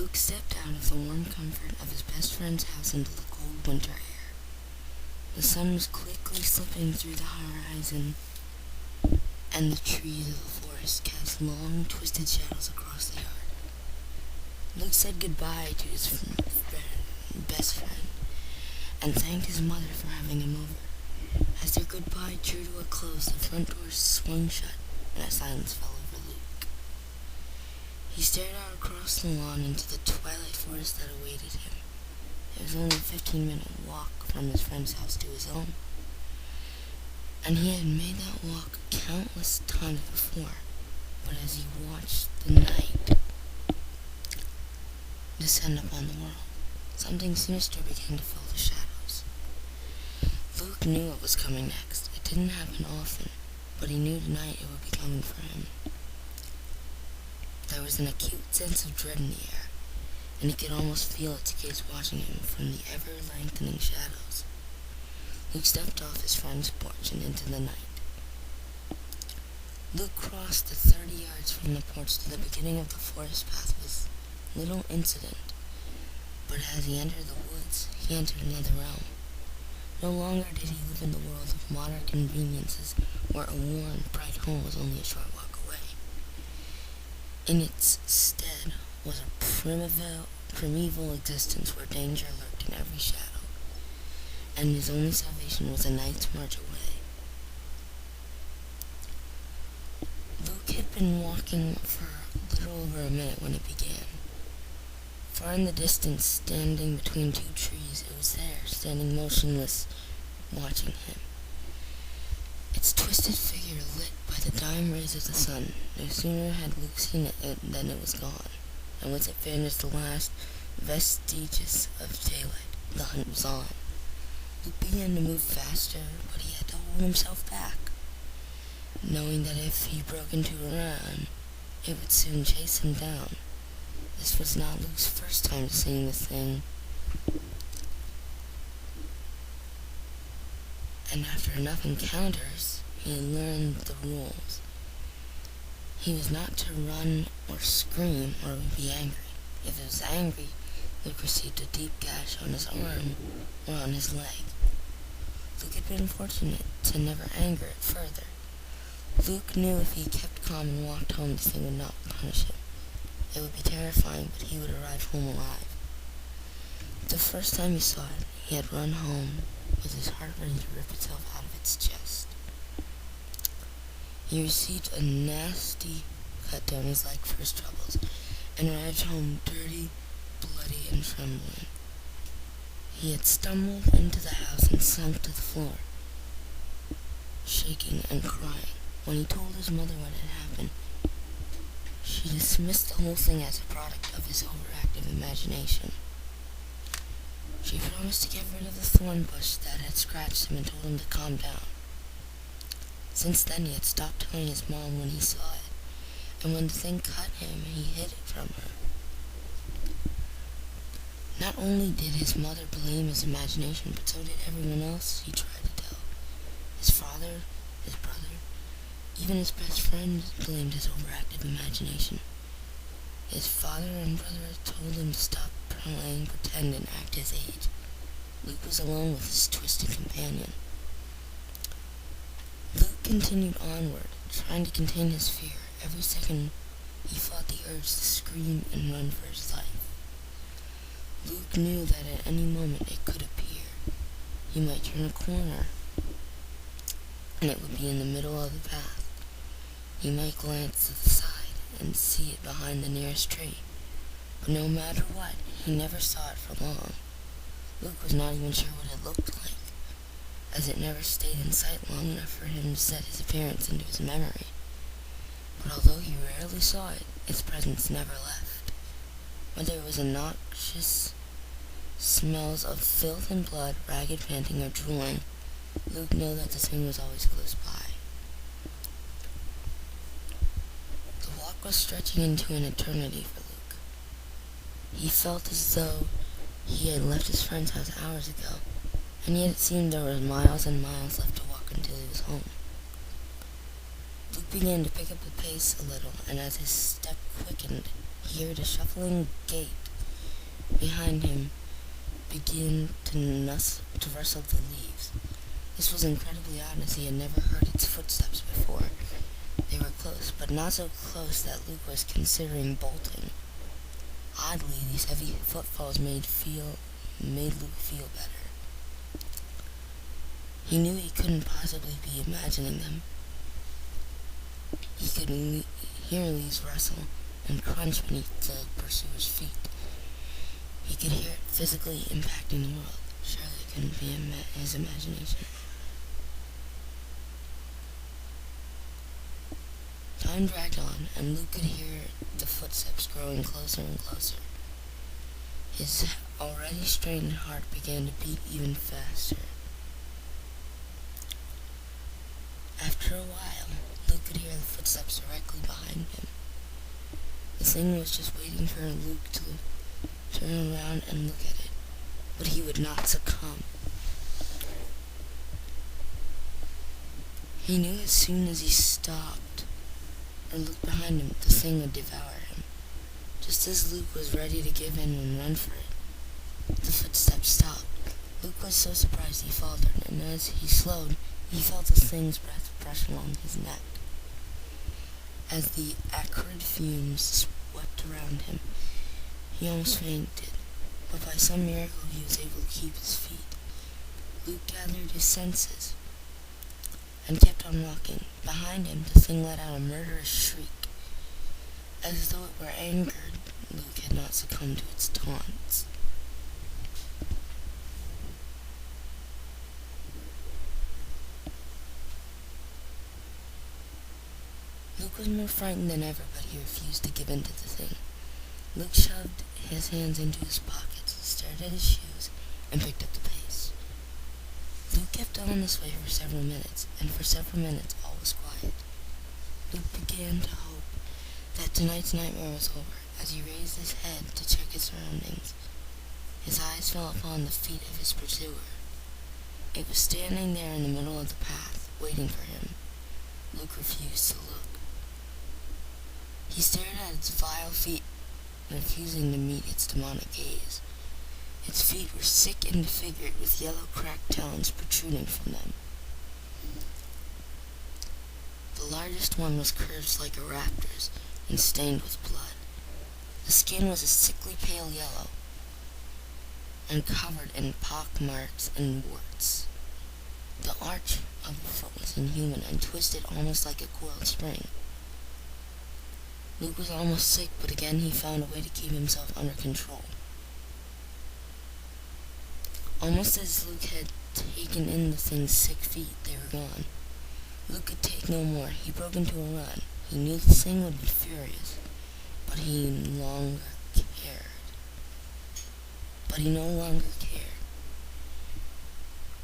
Luke stepped out of the warm comfort of his best friend's house into the cold winter air. The sun was quickly slipping through the horizon, and the trees of the forest cast long, twisted shadows across the yard. Luke said goodbye to his best friend and thanked his mother for having him over. As their goodbye drew to a close, the front door swung shut and a silence fell over Luke. He stared out across the lawn into the twilight forest that awaited him. It was only a 15-minute walk from his friend's house to his own, and he had made that walk countless times before. But as he watched the night descend upon the world, something sinister began to fill the shadows. Luke knew what was coming next. It didn't happen often, but he knew tonight it would be coming for him. There was an acute sense of dread in the air, and he could almost feel its gaze watching him from the ever-lengthening shadows. Luke stepped off his friend's porch and into the night. Luke crossed the 30 yards from the porch to the beginning of the forest path with little incident, but as he entered the woods, he entered another realm. No longer did he live in the world of modern conveniences where a warm, bright home was only a short walk away. In its stead was a primeval existence where danger lurked in every shadow, and his only salvation was a night's march away. Luke had been walking for a little over a minute when it began. Far in the distance, standing between two trees, it was there, standing motionless, watching him. Its twisted figure lit by the dying rays of the sun. No sooner had Luke seen it than it was gone, and with it vanished the last vestiges of daylight. The hunt was on. Luke began to move faster, but he had to hold himself back, knowing that if he broke into a run, it would soon chase him down. This was not Luke's first time seeing the thing, and after enough encounters, he had learned the rules. He was not to run or scream or would be angry. If it was angry, Luke received a deep gash on his arm or on his leg. Luke had been fortunate to never anger it further. Luke knew if he kept calm and walked home, the thing would not punish him. It would be terrifying, but he would arrive home alive. The first time he saw it, he had run home with his heart ready to rip itself out of its chest. He received a nasty cut down his leg for his troubles, and arrived home dirty, bloody, and trembling. He had stumbled into the house and sunk to the floor, shaking and crying. When he told his mother what had happened, she dismissed the whole thing as a product of his overactive imagination. She promised to get rid of the thorn bush that had scratched him and told him to calm down. Since then, he had stopped telling his mom when he saw it, and when the thing cut him, he hid it from her. Not only did his mother blame his imagination, but so did everyone else he tried to tell. His father, his brother, even his best friend blamed his overactive imagination. His father and brother told him to stop playing pretend and act his age. Luke was alone with his twisted companion. Luke continued onward, trying to contain his fear. Every second he fought the urge to scream and run for his life. Luke knew that at any moment it could appear. He might turn a corner, and it would be in the middle of the path. He might glance to the side and see it behind the nearest tree, but no matter what, he never saw it for long. Luke was not even sure what it looked like, as it never stayed in sight long enough for him to set his appearance into his memory. But although he rarely saw it, its presence never left. Whether it was noxious smells of filth and blood, ragged panting, or drooling, Luke knew that the thing was always close by. The walk was stretching into an eternity for Luke. He felt as though he had left his friend's house hours ago, and yet it seemed there were miles and miles left to walk until he was home. Luke began to pick up the pace a little, and as his step quickened, he heard a shuffling gait behind him began to rustle the leaves. This was incredibly odd, as he had never heard its footsteps before. They were close, but not so close that Luke was considering bolting. Oddly, these heavy footfalls made Luke feel better. He knew he couldn't possibly be imagining them. He could hear leaves rustle and crunch beneath the pursuer's feet. He could hear it physically impacting the world. Surely it couldn't be his imagination. Time dragged on, and Luke could hear the footsteps growing closer and closer. His already strained heart began to beat even faster. After a while, Luke could hear the footsteps directly behind him. The thing was just waiting for Luke to turn around and look at it, but he would not succumb. He knew as soon as he stopped or looked behind him, the thing would devour him. Just as Luke was ready to give in and run for it, the footsteps stopped. Luke was so surprised he faltered, and as he slowed, he felt the thing's breath brush along his neck. As the acrid fumes swept around him, he almost fainted, but by some miracle he was able to keep his feet. Luke gathered his senses and kept on walking. Behind him, the thing let out a murderous shriek. As though it were angered, Luke had not succumbed to its taunts. Luke was more frightened than ever, but he refused to give in to the thing. Luke shoved his hands into his pockets, stared at his shoes, and picked up the pace. Luke kept on this way for several minutes, and for several minutes all was quiet. Luke began to hope that tonight's nightmare was over. As he raised his head to check his surroundings, his eyes fell upon the feet of his pursuer. It was standing there in the middle of the path, waiting for him. Luke refused to look. He stared at its vile feet, refusing to meet its demonic gaze. Its feet were sick and disfigured, with yellow cracked talons protruding from them. The largest one was curved like a raptor's and stained with blood. The skin was a sickly pale yellow and covered in pock marks and warts. The arch of the foot was inhuman and twisted almost like a coiled spring. Luke was almost sick, but again he found a way to keep himself under control. Almost as Luke had taken in the thing's sick feet, they were gone. Luke could take no more. He broke into a run. He knew the thing would be furious, but he no longer cared.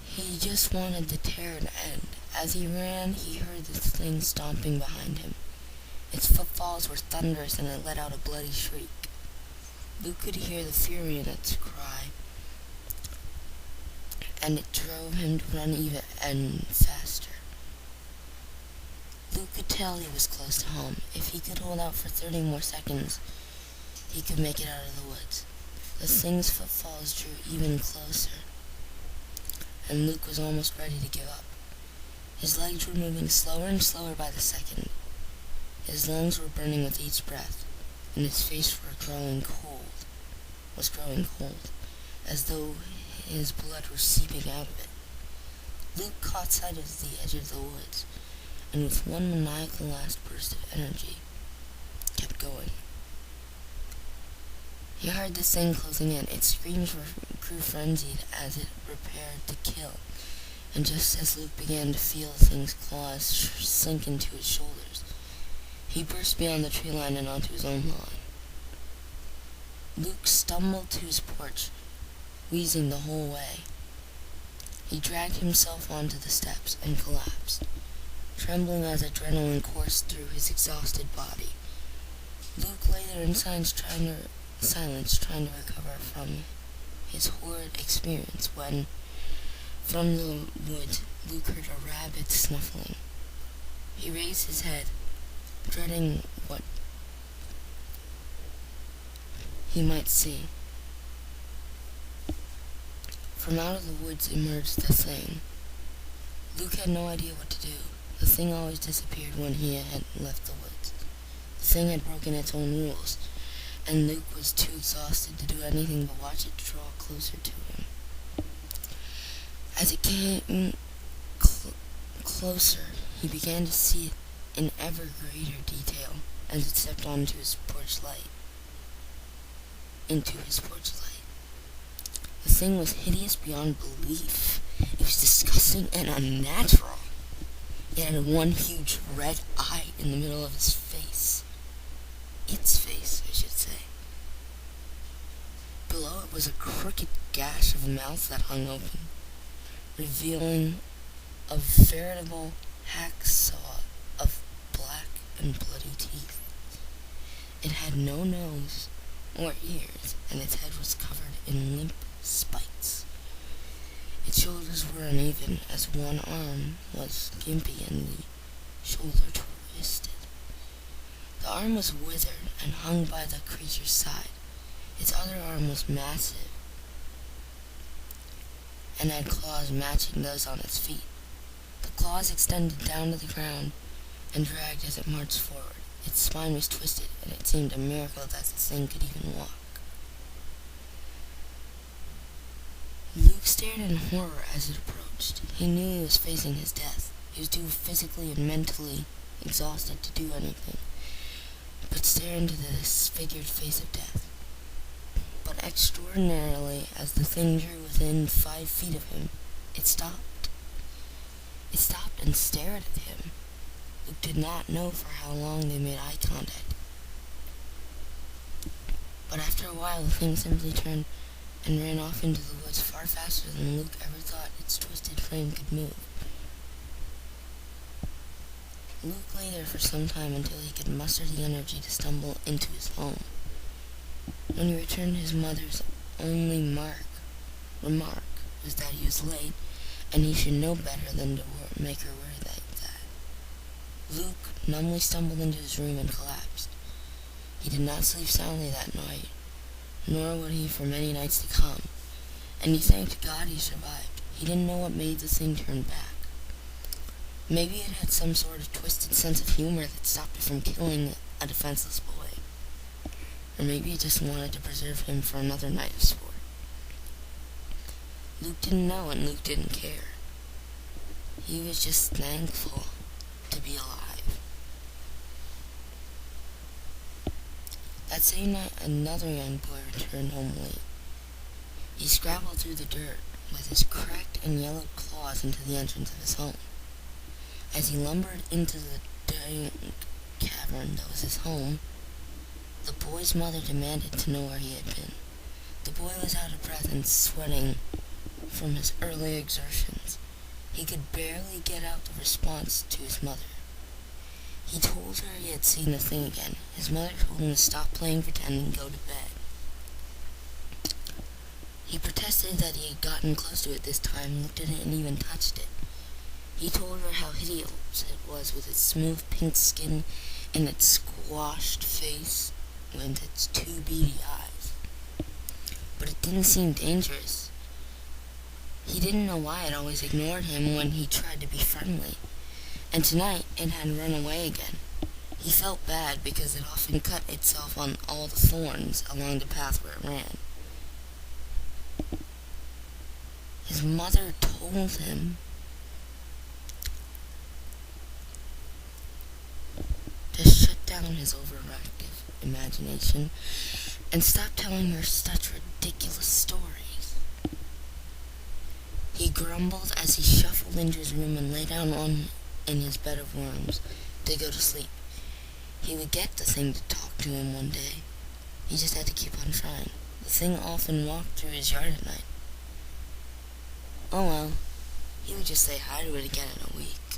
He just wanted the terror to end. As he ran, he heard the thing stomping behind him. Its footfalls were thunderous, and it let out a bloody shriek. Luke could hear the fury in its cry, and it drove him to run even faster. Luke could tell he was close to home. If he could hold out for 30 more seconds, he could make it out of the woods. The thing's footfalls drew even closer, and Luke was almost ready to give up. His legs were moving slower and slower by the second. His lungs were burning with each breath, and his face was growing cold, as though his blood were seeping out of it. Luke caught sight of the edge of the woods, and with one maniacal last burst of energy, kept going. He heard the thing closing in. Its screams grew frenzied as it prepared to kill, and just as Luke began to feel the thing's claws sink into his shoulders, he burst beyond the tree line and onto his own lawn. Luke stumbled to his porch, wheezing the whole way. He dragged himself onto the steps and collapsed, trembling as adrenaline coursed through his exhausted body. Luke lay there in silence, trying to recover from his horrid experience, when, from the woods, Luke heard a rabid snuffling. He raised his head, dreading what he might see. From out of the woods emerged the thing. Luke had no idea what to do. The thing always disappeared when he had left the woods. The thing had broken its own rules, and Luke was too exhausted to do anything but watch it draw closer to him. As it came closer, he began to see it in ever greater detail as it stepped into his porch light. The thing was hideous beyond belief. It was disgusting and unnatural. It had one huge red eye in the middle of his face. Its face, I should say. Below it was a crooked gash of a mouth that hung open, revealing a veritable hacksaw of black and bloody teeth. It had no nose or ears, and its head was covered in limp spikes. Its shoulders were uneven, as one arm was gimpy and the shoulder twisted. The arm was withered and hung by the creature's side. Its other arm was massive and had claws matching those on its feet. The claws extended down to the ground and dragged as it marched forward. Its spine was twisted, and it seemed a miracle that the thing could even walk. Luke stared in horror as it approached. He knew he was facing his death. He was too physically and mentally exhausted to do anything but stare into the disfigured face of death. But extraordinarily, as the thing drew within 5 feet of him, it stopped. It stopped and stared at him. Luke did not know for how long they made eye contact. But after a while, the thing simply turned and ran off into the woods far faster than Luke ever thought its twisted frame could move. Luke lay there for some time until he could muster the energy to stumble into his home. When he returned, his mother's only remark was that he was late, and he should know better than to make her worry like that. Luke numbly stumbled into his room and collapsed. He did not sleep soundly that night, nor would he for many nights to come, and he thanked God he survived. He didn't know what made the thing turn back. Maybe it had some sort of twisted sense of humor that stopped it from killing a defenseless boy. Or maybe it just wanted to preserve him for another night of sport. Luke didn't know, and Luke didn't care. He was just thankful to be alive. That same night, another young boy returned home late. He scrabbled through the dirt with his cracked and yellowed claws into the entrance of his home. As he lumbered into the dank cavern that was his home, the boy's mother demanded to know where he had been. The boy was out of breath and sweating from his early exertions. He could barely get out the response to his mother. He told her he had seen the thing again. His mother told him to stop playing pretend and go to bed. He protested that he had gotten close to it this time, looked at it, and even touched it. He told her how hideous it was with its smooth pink skin and its squashed face with its 2 beady eyes. But it didn't seem dangerous. He didn't know why it always ignored him when he tried to be friendly, and tonight it had run away again. He felt bad because it often cut itself on all the thorns along the path where it ran. His mother told him to shut down his overactive imagination and stop telling her such ridiculous stories. He grumbled as he shuffled into his room and lay down in his bed of worms to go to sleep. He would get the thing to talk to him one day. He just had to keep on trying. The thing often walked through his yard at night. Oh well, he would just say hi to it again in a week.